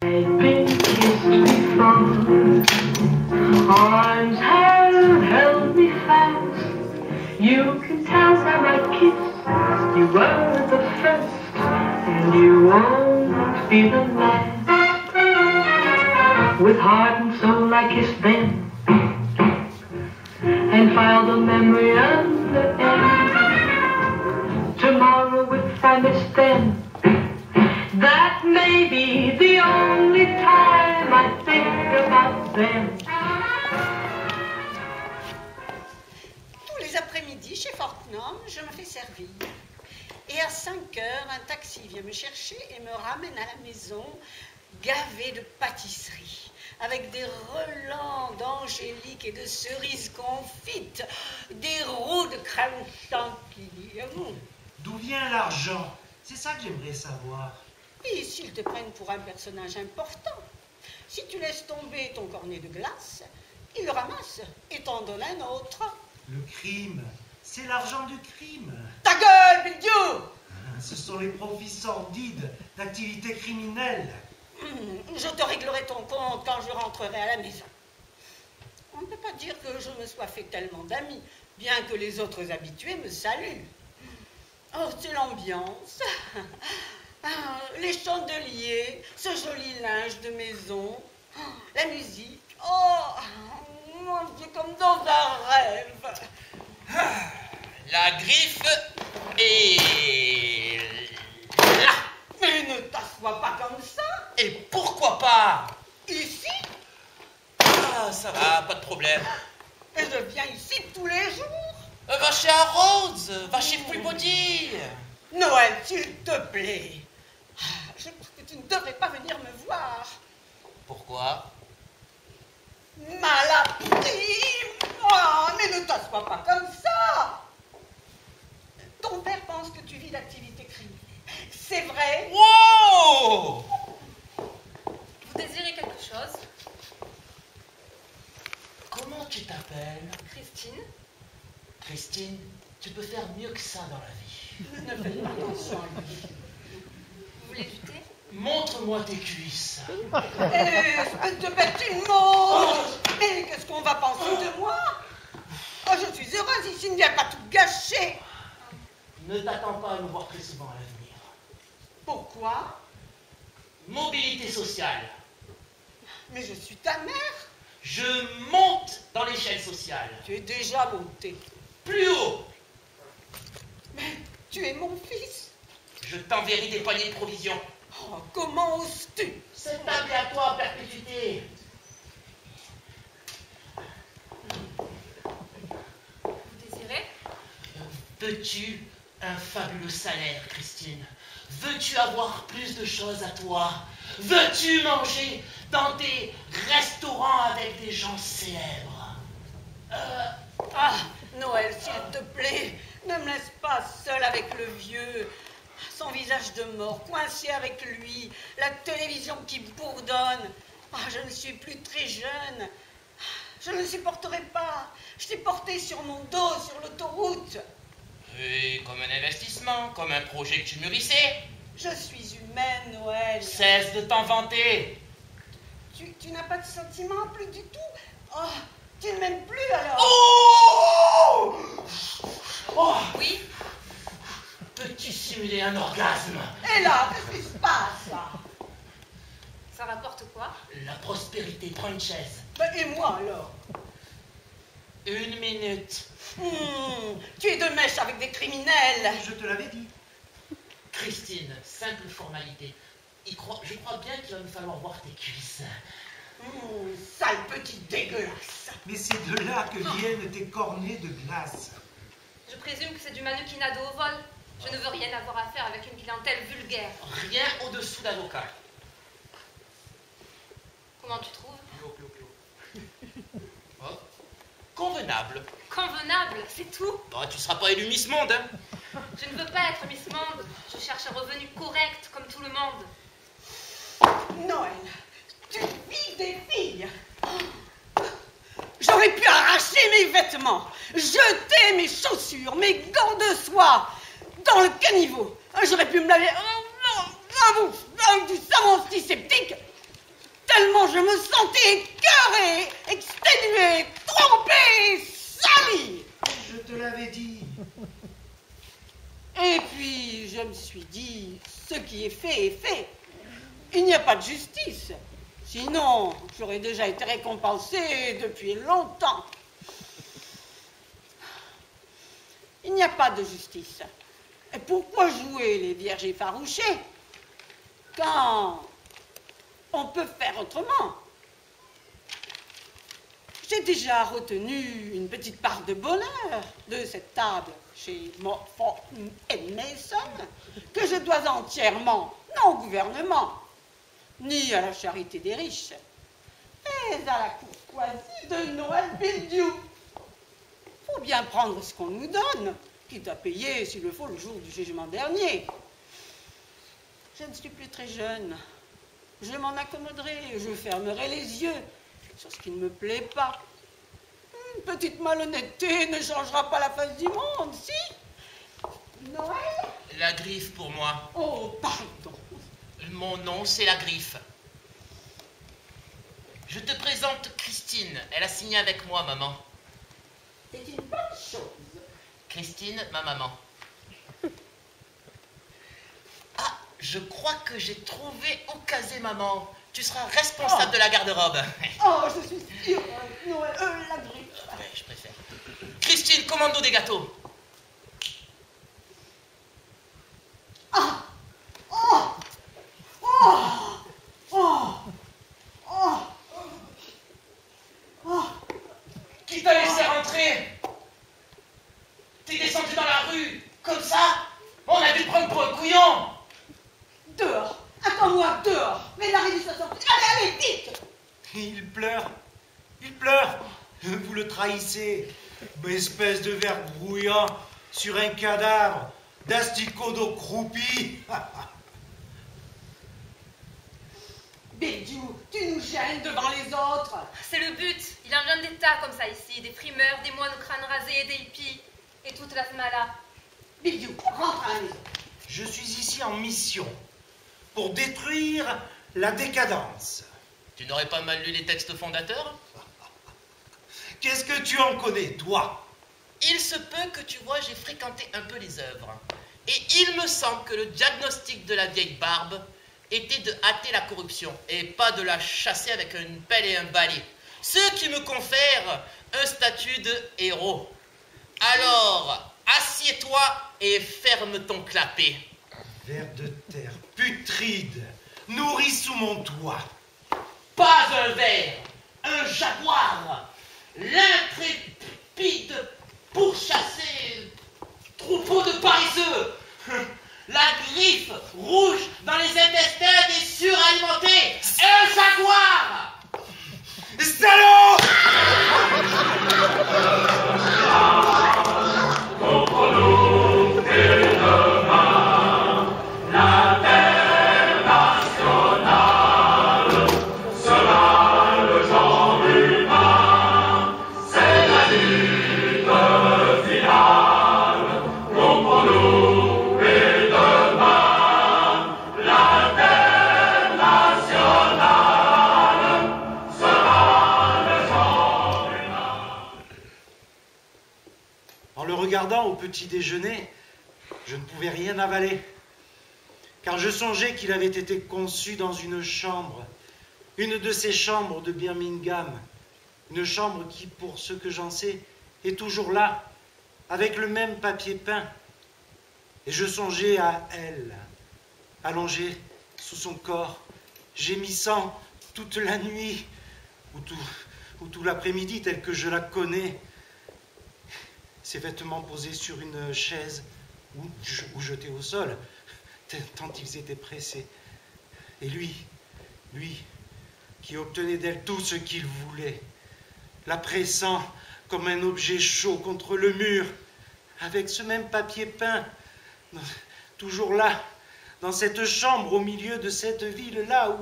I've been kissed before. Arms have held me fast. You can tell by my kiss you were the first, and you won't be the last. With heart and soul I kissed them, and filed the memory of the end. Tomorrow if I miss them, that may be the only time I think about them. Tous les après-midi, chez Fortnum, je me fais servir. Et à 5 heures, un taxi vient me chercher et me ramène à la maison, gavé de pâtisseries, avec des relents d'angélique et de cerises confites, des roux de crème chantilly. D'où vient l'argent? C'est ça que j'aimerais savoir. Et s'ils te prennent pour un personnage important, si tu laisses tomber ton cornet de glace, ils le ramassent et t'en donnent un autre. Le crime, c'est l'argent du crime. Ta gueule, Bidiou! Ce sont les profits sordides d'activités criminelles. Je te réglerai ton compte quand je rentrerai à la maison. On ne peut pas dire que je me sois fait tellement d'amis, bien que les autres habitués me saluent. Oh, c'est l'ambiance. Les chandeliers, ce joli linge de maison, la musique. Oh, c'est comme dans un rêve. La griffe est là. Mais ne t'assois pas comme ça. Et pourquoi pas? Ici? Ah, ça va, pas de problème. Et je viens ici tous les jours. Va chez Harrods, va chez Peabody. Noël, s'il te plaît. Je crois que tu ne devrais pas venir me voir. Pourquoi? Malappris. Oh, mais ne t'assois pas comme ça. Ton père pense que tu vis d'activité criminelle. C'est vrai? Wow! Vous désirez quelque chose? Comment tu t'appelles? Christine? Christine, tu peux faire mieux que ça dans la vie. Ne fais pas attention à lui. Vous voulez du thé? Montre-moi tes cuisses. Espèce de bête immonde. Et qu'est-ce qu'on va penser de moi? Oh, je suis heureuse ici, ne viens pas tout gâcher. Ne t'attends pas à nous voir très souvent à l'avenir. Pourquoi? Mobilité sociale. Mais je suis ta mère. Je monte dans l'échelle sociale. Tu es déjà monté. Plus haut. Mais tu es mon fils. Je t'enverrai des paniers de provisions. Oh, comment oses-tu? C'est table à toi, perpétuité. Vous désirez? Veux-tu un fabuleux salaire, Christine? Veux-tu avoir plus de choses à toi? Veux-tu manger dans des restaurants avec des gens célèbres? Ah, Noël, s'il te plaît, ne me laisse pas seule avec le vieux. Son visage de mort, coincé avec lui, la télévision qui bourdonne. Ah, je ne suis plus très jeune. Je ne supporterai pas. Je t'ai porté sur mon dos, sur l'autoroute. Oui, comme un investissement, comme un projet que tu mûrissais. Je suis humaine, Noël. Cesse de t'en vanter. Tu n'as pas de sentiments, plus du tout. Oh, tu ne m'aimes plus alors. Oh! Oh! Oui? Peux-tu simuler un orgasme? Et là, qu'est-ce qui se passe là? Ça rapporte quoi? La prospérité, prends une chaise. Ben, et moi alors? 1 minute. Tu es de mèche avec des criminels. Je te l'avais dit. Christine, simple formalité. Je crois bien qu'il va nous falloir voir tes cuisses. Sale petite dégueulasse. Mais c'est de là que viennent tes cornets de glace. Je présume que c'est du mannequinat de haut vol. Je ne veux rien avoir à faire avec une clientèle vulgaire. Rien au-dessous d'avocat. Comment tu trouves? Oh. Convenable. Convenable, c'est tout. Oh, tu seras pas élu Miss Monde, hein? Je ne veux pas être Miss Monde. Je cherche un revenu correct, comme tout le monde. Noël, tu vis des filles. J'aurais pu arracher mes vêtements, jeter mes chaussures, mes gants de soie dans le caniveau. J'aurais pu me laver avec du savon antiseptique je me sentais écœurée, exténuée, trompée, salie. Je te l'avais dit. Et puis, je me suis dit, ce qui est fait est fait. Il n'y a pas de justice. Sinon, j'aurais déjà été récompensée depuis longtemps. Il n'y a pas de justice. Et pourquoi jouer les vierges effarouchées quand on peut faire autrement? J'ai déjà retenu une petite part de bonheur de cette table chez Morford et Mason que je dois entièrement, non au gouvernement, ni à la charité des riches, mais à la courtoisie de Noël Bildiou. Faut bien prendre ce qu'on nous donne, quitte à payer, s'il le faut, le jour du jugement dernier. Je ne suis plus très jeune. Je m'en accommoderai, je fermerai les yeux sur ce qui ne me plaît pas. Une petite malhonnêteté ne changera pas la face du monde, si? Noël? La Griffe pour moi. Oh, pardon. Mon nom, c'est la Griffe. Je te présente Christine. Elle a signé avec moi, maman. C'est une bonne chose. Christine, ma maman. Ah, je crois que j'ai trouvé au casé, maman. Tu seras responsable de la garde-robe. Oh, je suis sûre. Noël, la Griffe. Ouais, je préfère. Christine, commande-nous des gâteaux. Ah! Oh! Oh! Oh! Oh! Oh! Qui t'a laissé rentrer? T'es descendu dans la rue, comme ça? On a dû te prendre pour un couillon. Dehors! Attends-moi dehors! Mais la résistance... Allez, allez, vite! Il pleure. Il pleure. Vous le trahissez. Espèce de verre brouillant sur un cadavre d'asticot d'eau croupie. Bildiou, tu nous gênes devant les autres. C'est le but. Il en vient des tas comme ça ici. Des primeurs, des moines au crâne rasé, des hippies. Et toute la smala. Bildiou, rentre à la maison. Je suis ici en mission pour détruire la décadence. Tu n'aurais pas mal lu les textes fondateurs? Qu'est-ce que tu en connais, toi? Il se peut que tu vois, j'ai fréquenté un peu les œuvres. Et il me semble que le diagnostic de la vieille barbe était de hâter la corruption et pas de la chasser avec une pelle et un balai. Ce qui me confère un statut de héros. Alors, assieds-toi et ferme ton clapet. Ver de terre putride, nourri sous mon toit. Pas un ver, un jaguar, l'intrépide pourchassé, troupeau de paresseux, la griffe rouge dans les intestins des suralimentés, un jaguar. Salaud! En le regardant au petit déjeuner, je ne pouvais rien avaler, car je songeais qu'il avait été conçu dans une chambre, une de ces chambres de Birmingham, une chambre qui, pour ce que j'en sais, est toujours là, avec le même papier peint. Et je songeais à elle, allongée sous son corps, gémissant toute la nuit, ou tout l'après-midi tel que je la connais, ses vêtements posés sur une chaise ou jetés au sol, tant ils étaient pressés. Et lui, qui obtenait d'elle tout ce qu'il voulait, la pressant comme un objet chaud contre le mur, avec ce même papier peint, toujours là, dans cette chambre au milieu de cette ville-là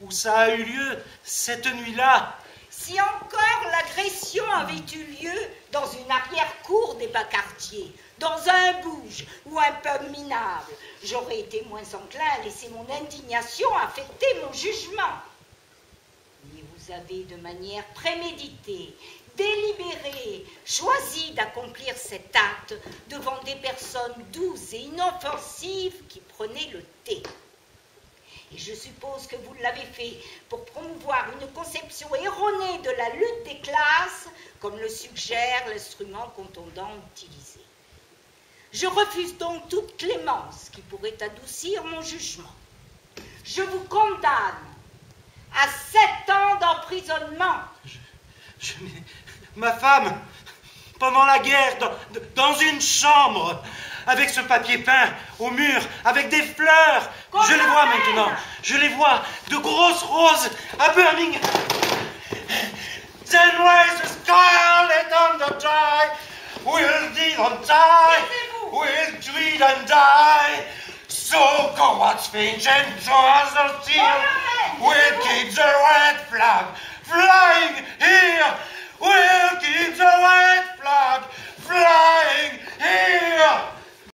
où ça a eu lieu, cette nuit-là. Si encore l'agression avait eu lieu dans une arrière-cour des bas-quartiers, dans un bouge ou un pub minable, j'aurais été moins enclin à laisser mon indignation affecter mon jugement. vous avez de manière préméditée, délibérée, choisi d'accomplir cet acte devant des personnes douces et inoffensives qui prenaient le thé. Et je suppose que vous l'avez fait pour promouvoir une conception erronée de la lutte des classes, comme le suggère l'instrument contondant utilisé. Je refuse donc toute clémence qui pourrait adoucir mon jugement. Je vous condamne à 7 ans d'emprisonnement. Ma femme, pendant la guerre, dans une chambre, avec ce papier peint au mur, avec des fleurs. Je les vois maintenant. Je les vois. De grosses roses à Birmingham. Then raise the scarlet on the dry. We'll deal and die. We'll treat and die. So go what's finch and draws of steel. We'll keep the red flag flying here. We'll